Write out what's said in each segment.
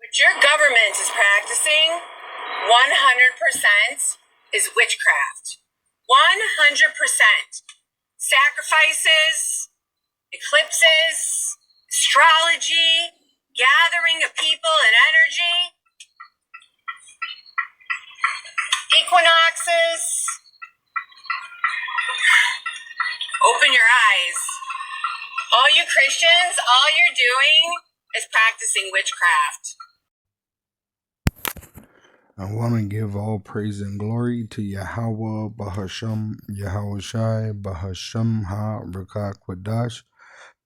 What your government is practicing 100% is witchcraft. 100%. Sacrifices, eclipses, astrology, gathering of people and energy, equinoxes. Open your eyes. All you Christians, all you're doing is practicing witchcraft. I want to give all praise and glory to Yahweh, Bahasham, Yahushai, Bahasham Ha-Rakakwadash.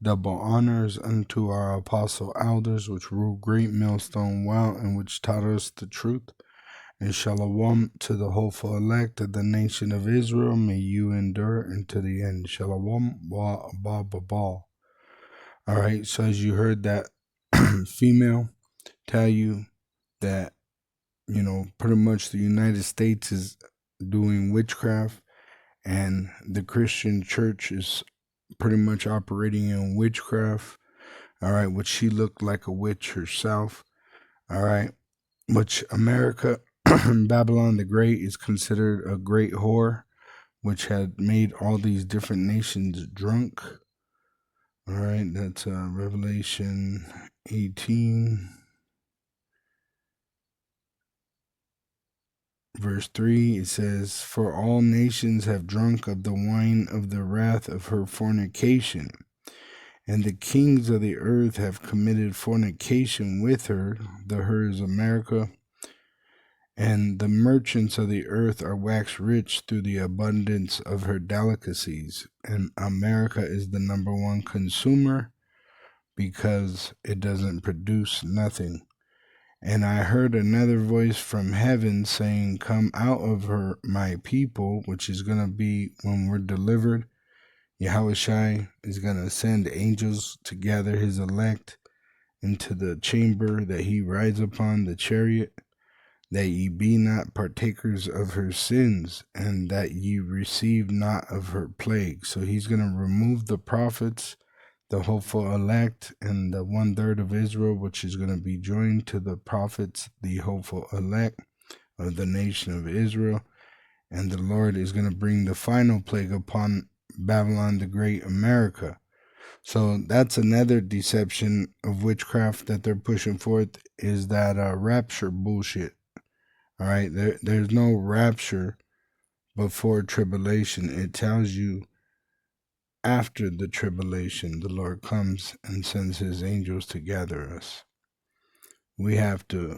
Double honors unto our apostle elders, which rule great millstone well, and which taught us the truth. And shalom to the hopeful elect of the nation of Israel. May you endure unto the end. Shalom wa ba. All right, so as you heard that female tell you that, you know, pretty much the United States is doing witchcraft and the Christian church is pretty much operating in witchcraft. All right, which she looked like a witch herself. All right, which America, Babylon the Great, is considered a great whore, which had made all these different nations drunk. All right, that's Revelation 18. Verse 3, it says, "For all nations have drunk of the wine of the wrath of her fornication, and the kings of the earth have committed fornication with her." The her is America. "And the merchants of the earth are waxed rich through the abundance of her delicacies." And America is the number one consumer because it doesn't produce nothing. "And I heard another voice from heaven saying, Come out of her, my people," which is going to be when we're delivered. Yahushai is going to send angels to gather his elect into the chamber that he rides upon, the chariot, "that ye be not partakers of her sins, and that ye receive not of her plague." So he's going to remove the prophets, the hopeful elect, and the 1/3 of Israel, which is going to be joined to the prophets, the hopeful elect of the nation of Israel. And the Lord is going to bring the final plague upon Babylon the Great, America. So that's another deception of witchcraft that they're pushing forth, is that rapture bullshit. All right, there's no rapture before tribulation. It tells you after the tribulation, the Lord comes and sends his angels to gather us. We have to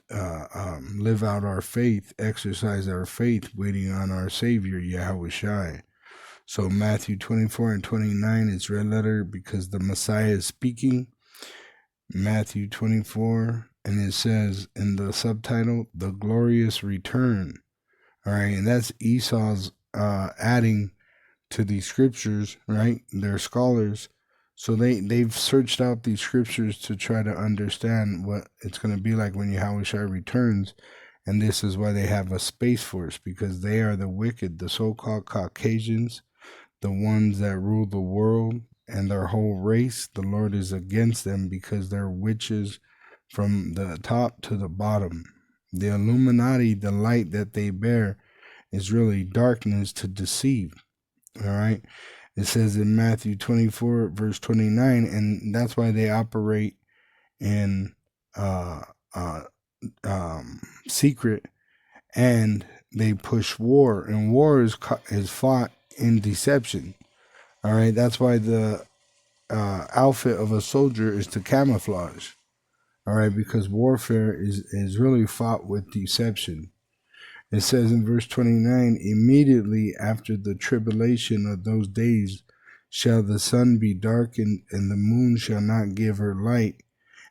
live out our faith, exercise our faith, waiting on our Savior, Yahushai. So Matthew 24 and 29 is red letter because the Messiah is speaking. Matthew 24, and it says in the subtitle, "The Glorious Return." All right, and that's Esau's adding to these scriptures, right? They're scholars, so they've searched out these scriptures to try to understand what it's going to be like when Yahushua returns. And this is why they have a space force, because they are the wicked, the so-called Caucasians, the ones that rule the world and their whole race. The Lord is against them because they're witches from the top to the bottom. The Illuminati, the light that they bear, is really darkness to deceive. All right. It says in Matthew 24, verse 29, and that's why they operate in secret, and they push war, and war is fought in deception. All right. That's why the outfit of a soldier is to camouflage. All right. Because warfare is really fought with deception. It says in verse 29, "Immediately after the tribulation of those days shall the sun be darkened, and the moon shall not give her light,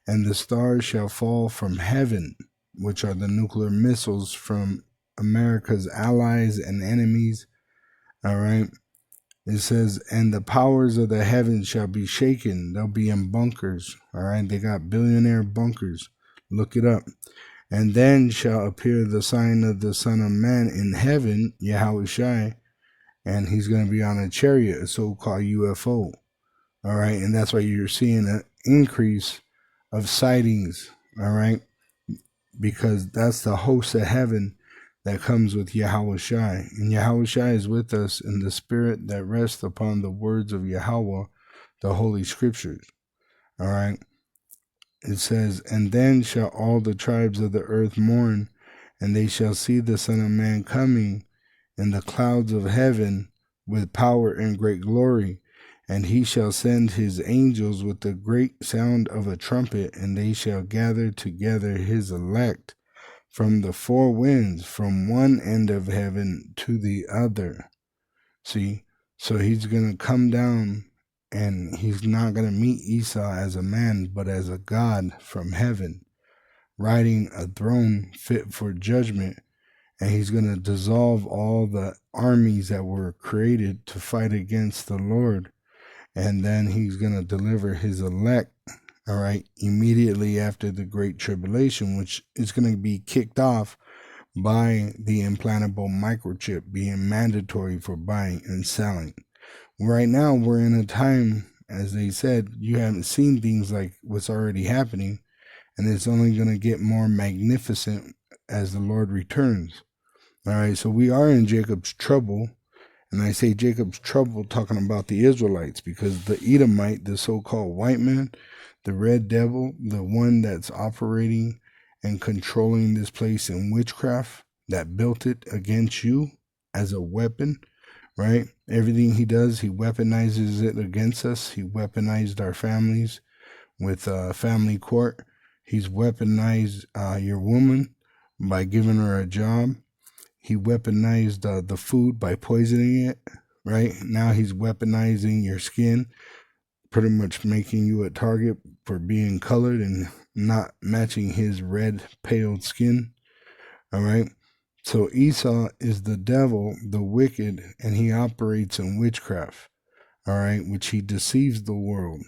and the stars shall fall from heaven," which are the nuclear missiles from America's allies and enemies. All right. It says, "And the powers of the heavens shall be shaken." They'll be in bunkers. All right. They got billionaire bunkers. Look it up. "And then shall appear the sign of the Son of Man in heaven," Yahushai, and he's going to be on a chariot, a so-called UFO. All right, and that's why you're seeing an increase of sightings All right. Because that's the host of heaven that comes with Yahweh Shai. And Yahweh Shai is with us in the spirit that rests upon the words of Yahweh, the Holy Scriptures. All right. It says, and then shall all the tribes of the earth mourn, and they shall see the Son of Man coming in the clouds of heaven with power and great glory. And he shall send his angels with the great sound of a trumpet, and they shall gather together his elect from the four winds, from one end of heaven to the other. See, so he's going to come down, and he's not going to meet Esau as a man, but as a God from heaven, riding a throne fit for judgment. And he's going to dissolve all the armies that were created to fight against the Lord. And then he's going to deliver his elect, all right, immediately after the Great Tribulation, which is going to be kicked off by the implantable microchip being mandatory for buying and selling. Right now, we're in a time, as they said, you haven't seen things like what's already happening, and it's only going to get more magnificent as the Lord returns. All right, so we are in Jacob's trouble, and I say Jacob's trouble talking about the Israelites, because the Edomite, the so-called white man, the red devil, the one that's operating and controlling this place in witchcraft, that built it against you as a weapon, right? Everything he does, he weaponizes it against us. He weaponized our families with family court. He's weaponized your woman by giving her a job. He weaponized the food by poisoning it, right? Now he's weaponizing your skin, pretty much making you a target for being colored and not matching his red, pale skin, all right? So Esau is the devil, the wicked, and he operates in witchcraft, all right, which he deceives the world.